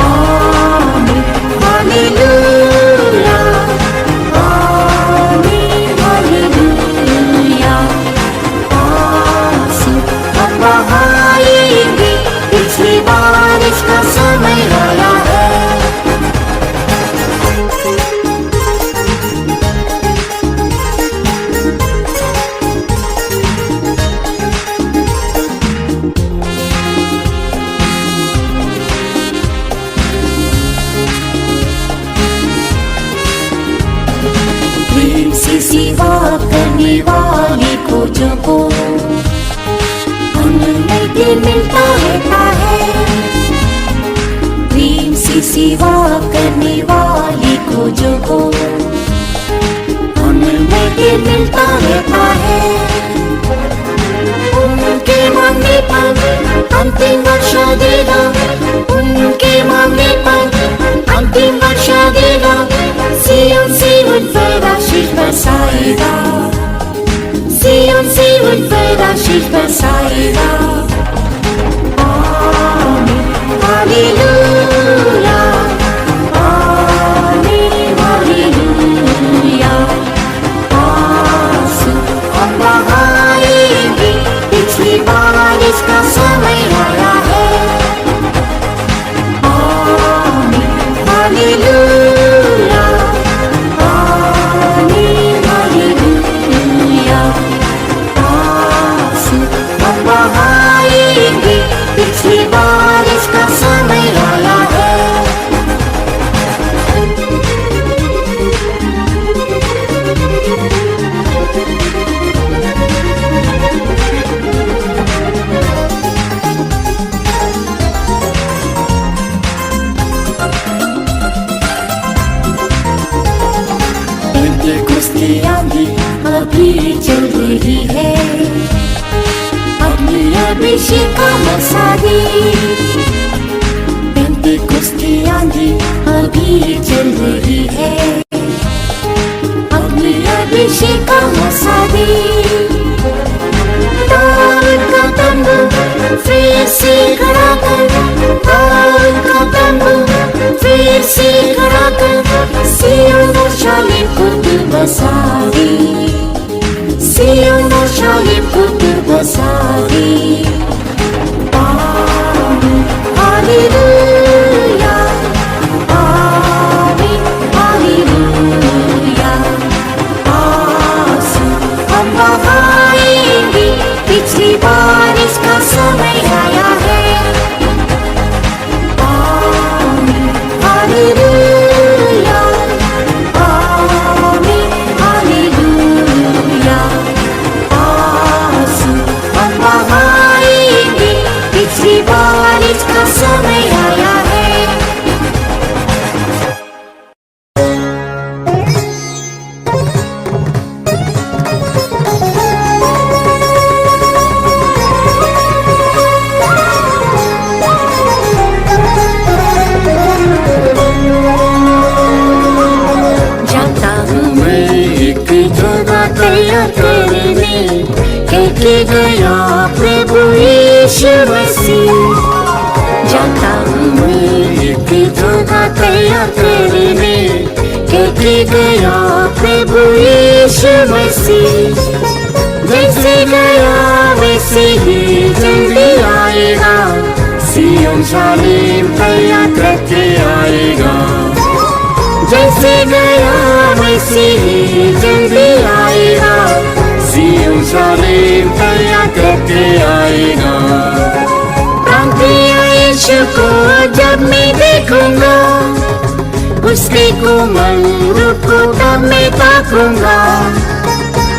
आमीन हालेलुया, आमीन हालेलुया। आंसू हम बहाएंगे, पिछली बारिश का समय आया है। प्रेम से सेवा करने वाले खोजों को उनमें दिल मिलता रहता है। प्रेम से सेवा करने वाले खोजों को उनमें दिल मिलता रहता है। उनके मांगने पर अंतिम वर्षा देगा, उनके मांगने पर अंतिम वर्षा देगा। सियोन से उन पर आशीष बरसाएगा, उन पर आशीष बरसाएगा। आमीन हालेलुया, आमीन हालेलुया। आंसू हम बहाएंगे, पिछली बारिश का समय आया है। आमीन हालेलुया, आमीन हालेलुया। आंसू हम बहाएंगे, पिछली बारिश का समय आया है। पेंटेकोस्त की आंधी अभी चल रही है, अपनी अभिषेक का मसाले। पेंटेकोस्त की आंधी अभी चल रही है, अपनी अभिषेक का मसाले। दाऊद का तंबू फिर से खड़ा कर, दाऊद का तंबू फिर से खड़ा कर। सिय्योन और शालेम को तू बसा दे, सिय्योन और शालेम को तू बसा दे। आमीन हालेलुया, आमीन हालेलुया। आंसू हम बहाएंगे, पिछली बारिश का समय आया है। आमीन हालेलुया, आमीन हालेलुया। आंसू हम बहाएंगे, पिछली बारिश का समय आया है। जाता हूँ मैं एक जगह तैयार करने, कहके गया प्रभु यीशु मसीह। जाता हूँ मैं एक जगह तैयार करने, कहके गया प्रभु यीशु मसीह। जैसे गया वैसे ही जल्दी आएगा, सिय्योन शालेम तैयार करके आएगा। जैसे गया वैसे ही जल्दी आएगा, सिय्योन शालेम तैयार करके आएगा। प्राणप्रिय यीशु को जब मैं देखूंगा, उसके कोमल रूप को तब मैं ताकूंगा।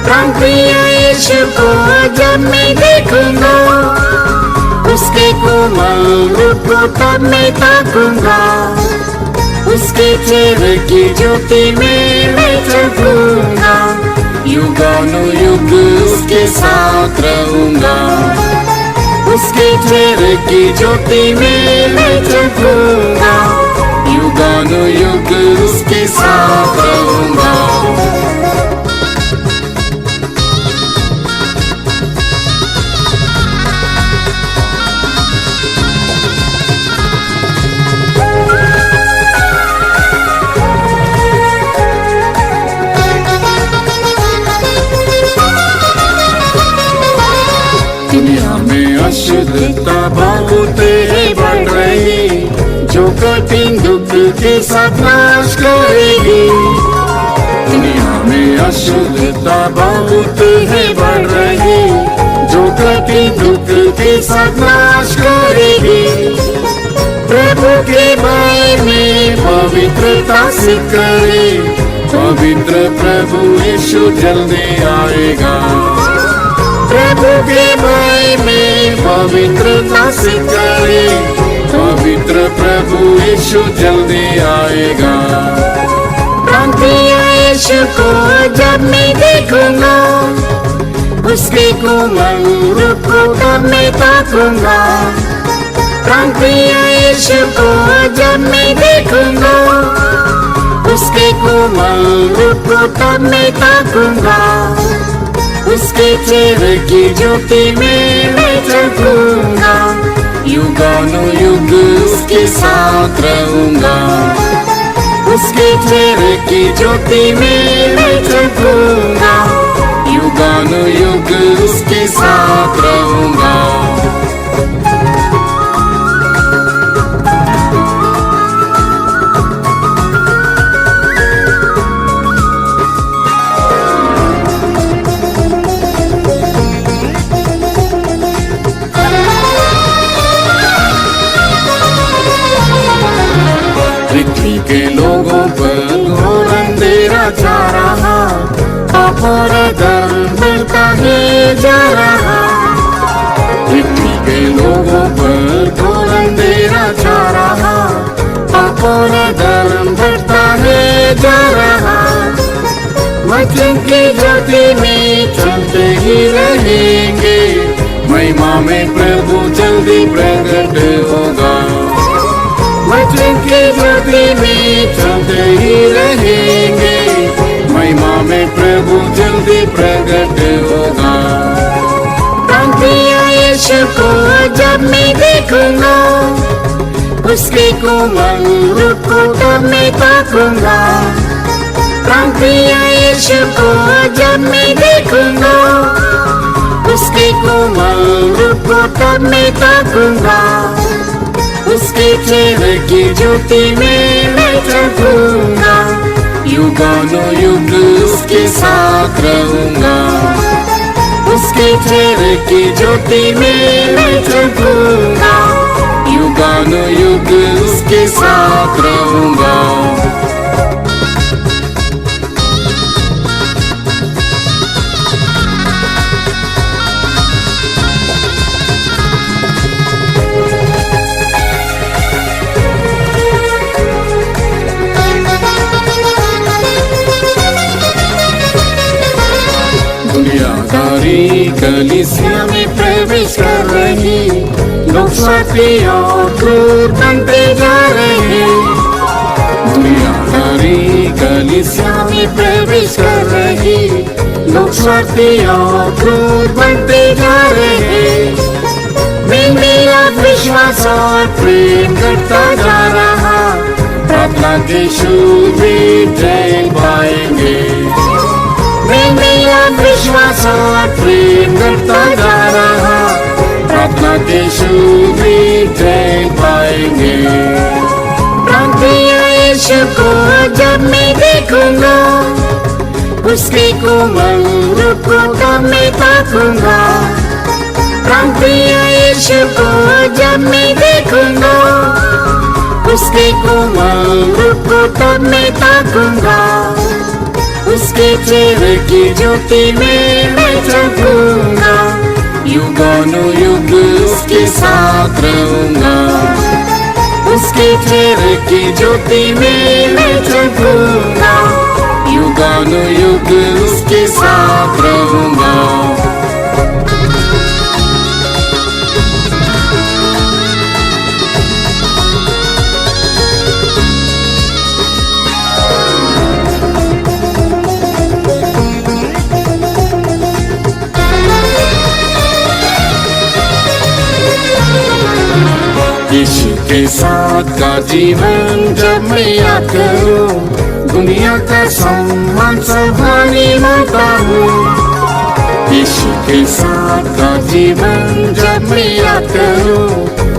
प्राणप्रिय यीशु को जब मैं देखूंगा, उसके कोमल रूप को तब मैं ताकूंगा। उसके चेहरे की ज्योति में मैं चमकूंगा, युगानुयुग उसके साथ रहूंगा। उसके चेहरे की ज्योति में मैं चमकूंगा, युगानुयुग उसके साथ रहूंगा। दुनिया में अशुद्धता बहुत है बढ़ रही, जो कठिन दुख के साथ नाश करेगी। दुनिया में अशुद्धता बहुत है बढ़ रही, जो कठिन दुख के साथ नाश करेगी। प्रभु के भय में पवित्रता से करे, पवित्र प्रभु यीशु जल्दी आएगा। प्रभु के भय में पवित्रता से करे, पवित्र प्रभु यीशु जल्दी आएगा। प्राणप्रिय यीशु को जब मैं देखूंगा, उसके कोमल रूप को तब मैं ताकूंगा। प्राणप्रिय यीशु को जब मैं देखूंगा, उसके कोमल रूप को तब मैं ताकूंगा। उसके चेहरे की ज्योति में मैं चलूंगा, युगानुयुग उसके साथ रहूंगा। उसके चेहरे की ज्योति में मैं चलूंगा, युगानुयुग उसके साथ रहूंगा। पृथ्वी के लोगों पर घोर अंधेरा छा रहा, पापों का धर्म बढ़ता ही जा रहा। पृथ्वी के लोगों पर घोर अंधेरा छा रहा, पापों का धर्म बढ़ता ही जा रहा। वचन की ज्योति में चलते ही रहेंगे, महिमा में प्रभु जल्दी प्रकट होगा। वचन की ज्योति में चलते ही रहेंगे, महिमा में प्रभु जल्दी प्रकट होगा। प्रांतीय यीशु को जब मैं देखूंगा, उसके कोमल रूप को तब मैं ताकूंगा। प्रांतीय यीशु को जब मैं देखूंगा, उसके कोमल रूप को तब मैं ताकूंगा। उसके चेहरे की ज्योति में मैं चलूंगा, युगानुयुग उसके साथ रहूंगा। उसके चेहरे की ज्योति में मैं चलूंगा, युगानुयुग उसके साथ रहूंगा। दुनियादारी कलीसिया में प्रवेश कर रही, लोग स्वार्थी और क्रूर बनते जा रहे। दुनियादारी कलीसिया में प्रवेश कर रही, लोग स्वार्थी और क्रूर बनते जा रहे। मैं मेरा विश्वास और प्रेम करता जा रहा, प्रार्थना के शुभ जय पाएंगे। मैं मेरा विश्वास और प्रेम करता जा रहा, प्रार्थना के शुभ जय पाएंगे। प्रांतीय यीशु को जब मैं देखूंगा, उसके कोमल रूप को तब मैं ताकूंगा। प्रांतीय यीशु को जब मैं देखूंगा, उसके कोमल रूप को तब मैं ताकूंगा। उसके चेहरे की ज्योति में मैं चलूंगा, युगानुयुग उसके साथ रहूंगा। उसके चेहरे की ज्योति में मैं चलूंगा, युगानुयुग उसके साथ रहूंगा। यीशु के साथ का जीवन जब मैं याद करूं, दुनिया का सम्मान संभाली माता हूँ। यीशु के साथ का जीवन जब मैं याद करूं,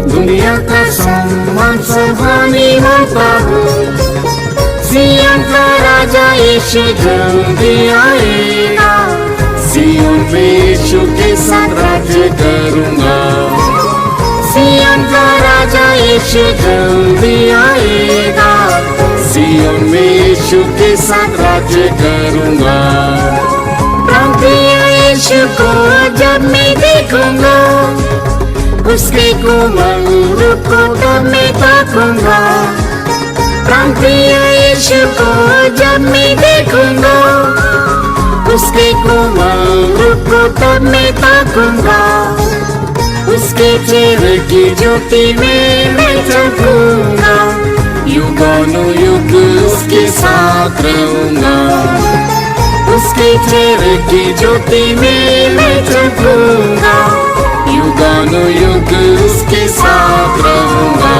दुनिया का सम्मान संभाली माता हूँ। सिय्योन का राजा यीशु जल्दी आएगा, सिय्योन में यीशु के साथ राज्य करूंगा। सिय्योन का राजा यीशु जल्दी आएगा, सिय्योन में यीशु के साथ राज्य करूंगा। प्रांतीय यीशु को जब मैं देखूंगा, उसके कोमल रूप को तब मैं ताकूंगा। प्रांतीय यीशु को जब मैं देखूंगा, उसके कोमल रूप को तब मैं ताकूंगा। उसके चेहरे की ज्योति में मैं चलूंगा, युगानुयुग उसके साथ रहूंगा। उसके उसके चेहरे की ज्योति में मैं चमकूंगा, युगानुयुग उसके साथ रहूंगा।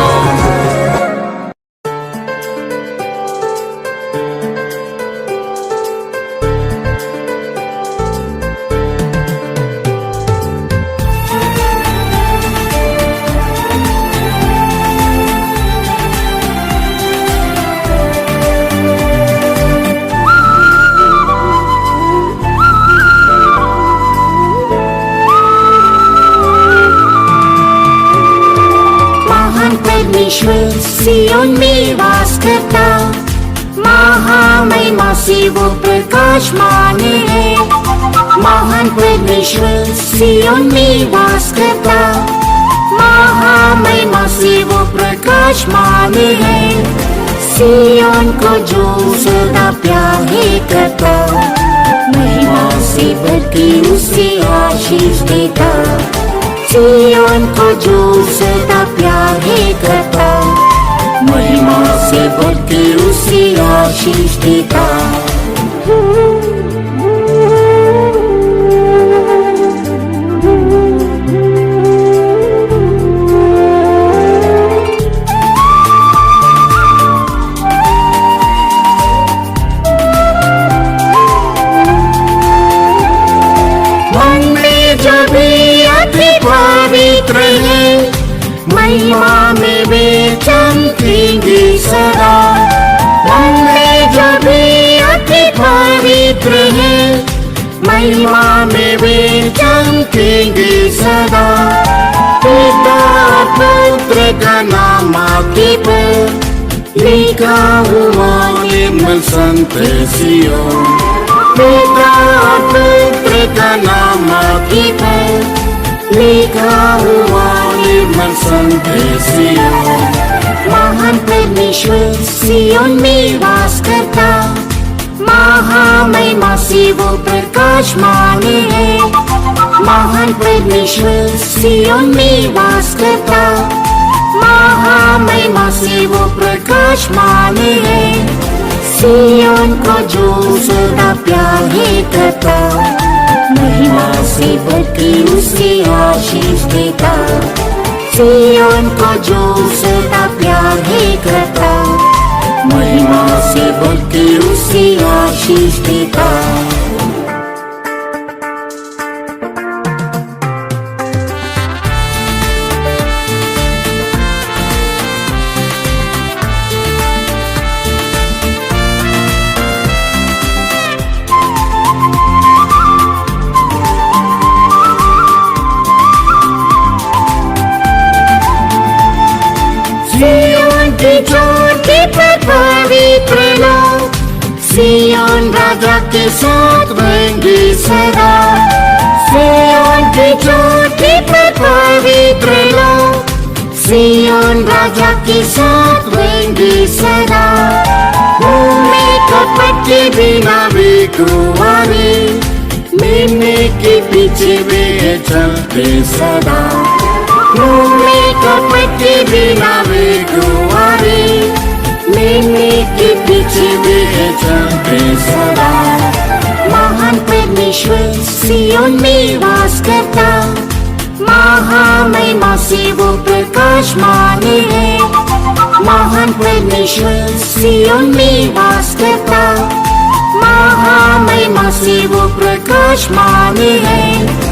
परमेश्वर सियोन में वास करता, महामहिमा से वो प्रकाशमान है। महान परमेश्वर सियोन में वास करता, महामहिमा से वो प्रकाशमान है। सियोन को जो सदा प्यार करता, महिमा से भर के उसे आशीष देता। सियोन को जो सदा प्यार करता, महिमा से भर के उसे आशीष देता। मन में जो भी अति पवित्र है, महिमा में वे चमकेंगे सदा। मन में जो भी अति पवित्र है, महिमा में वे चमकेंगे सदा। पिता पुत्र का नाम आगे पर लिखा हुआ निर्मल संत सियोन। पिता पुत्र का नाम आगे पर लिखा हुआ निर्मल संत सियोन। महान परमेश्वर सियोन में वास करता, महामहिमा से वो प्रकाशमान है। महान परमेश्वर सियोन में वास करता, महामहिमा से वो प्रकाशमान है। सियोन को जो सदा प्यार करता, महिमा से भर के उसे आशीष देता। सियोन को जो सदा प्यार करता, महिमा से भर के उसे आशीष देता। सियोन की चोटी पर पवित्र लोग, सियोन राजा के साथ रहेंगे सदा। सियोन की चोटी पर पवित्र लोग, सियोन राजा के साथ रहेंगे सदा। भूमि कपट के बिना वे कुंवारे, मेमने के पीछे वे चलते सदा। भूमि कपट के बिना वे कुंवारे, मेमने के पीछे वे चलते सदा। महान परमेश्वर सियोन में वास करता, महामहिमा से वो प्रकाशमान है। महान परमेश्वर सियोन में वास करता, महामहिमा से वो प्रकाशमान है।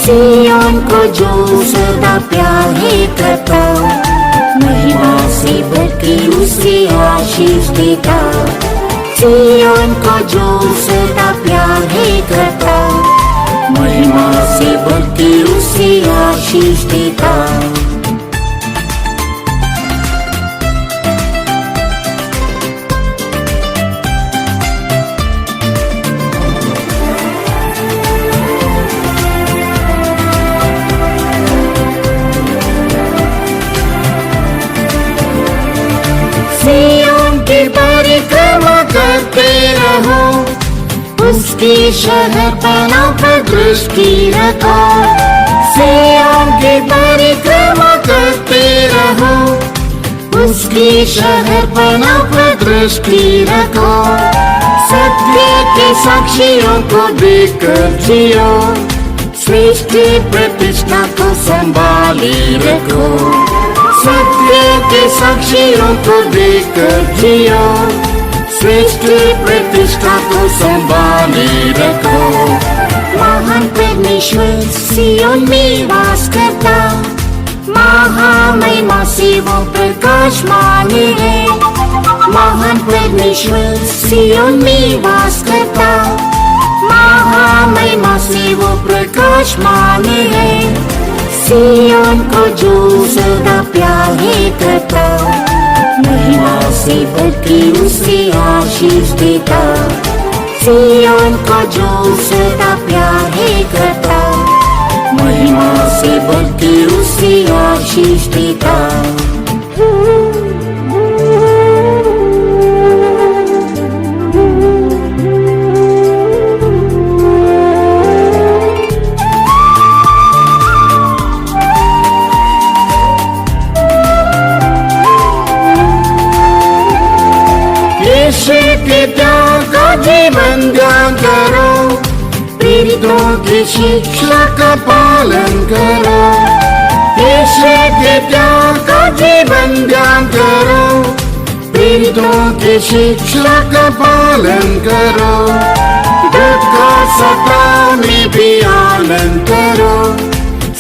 सियोन को जो सदा प्यार करता, महिमा से भर के उसे आशीष देता। सियोन को जो सदा प्यार करता, महिमा से भर के उसे आशीष देता। सियोन की परिक्रमा करते रहो, उसकी शहर पनाह पर दृष्टि रखो। सियोन की परिक्रमा करते रहो, उसकी शहर पनाह पर दृष्टि रखो। सत्य के साक्षियों को देखकर जियो, सृष्टि प्रतिष्ठा को संभाले रखो। सत्य के साक्षियों को देखकर जियो, सृष्टि प्रतिष्ठा को संभाले रखो। महान परमेश्वर सियोन में वास करता, महामहिमा से वो प्रकाशमान है। महान परमेश्वर सियोन में वास करता, महामहिमा से वो प्रकाशमान है। सियोन को जो सदा प्यार है करता, महिमा से भर के उसे आशीष देता। सियोन को जो सदा प्यार है करता, महिमा से भर के उसे आशीष देता। यीशु के त्याग का जीवन ध्यान करो, प्रेरितों की शिक्षा का पालन करो। यीशु के त्याग का जीवन ध्यान करो, प्रेरितों की शिक्षा का पालन करो। दुख और सताव में भी आनंद करो,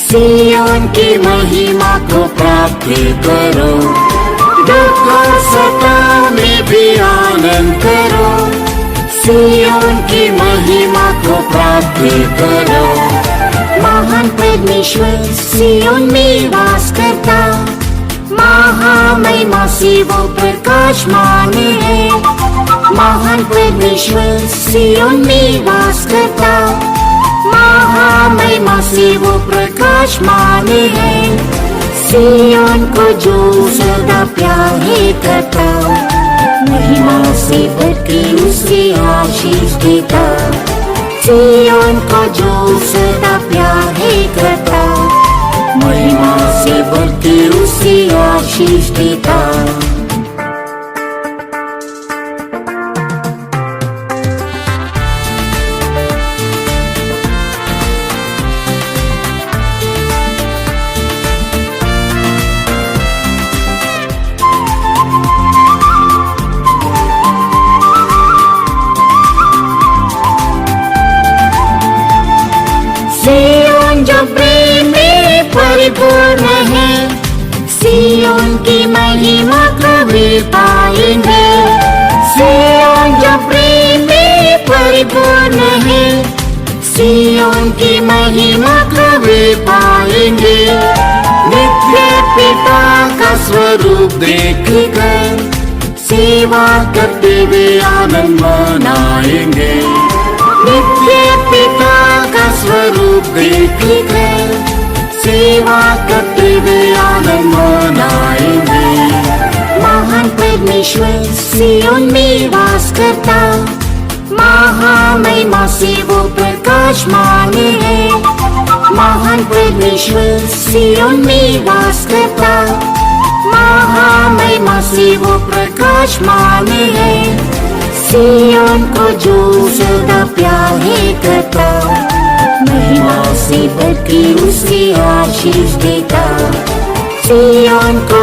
सियोन की महिमा को प्राप्त करो। दुख और सताव में भी आनंद करो, सियोन की महिमा को प्राप्त करो। महान परमेश्वर सियोन में वास करता, महामहिमा से वो प्रकाशमान है। महान परमेश्वर सियोन में वास करता, महामहिमा से वो प्रकाशमान है। सियोन को जो सदा प्यार है करता, महिमा से भर के उसे आशीष देता। सियोन को जो सदा प्यार है करता, महिमा से भर के उसे आशीष देता। सियोन जो प्रेम में परिपूर्ण है, सियोन की महिमा को वे पाएंगे। सियोन जो प्रेम में परिपूर्ण है, सियोन की महिमा को वे पाएंगे। नित्य पिता का स्वरूप देखकर सेवा करते हुए आनंद मनाएंगे। नित्य पिता का स्वरूप देखकर सेवा करते हुए आनंद मनाएंगे। महान परमेश्वर सियोन में वास करता, महामहिमा से वो प्रकाशमान है। महान परमेश्वर सियोन में वास करता, महामहिमा से वो प्रकाशमान है। सियोन को जो सदा प्यार है करता, महिमा से भर के उसे आशीष देता। सियोन को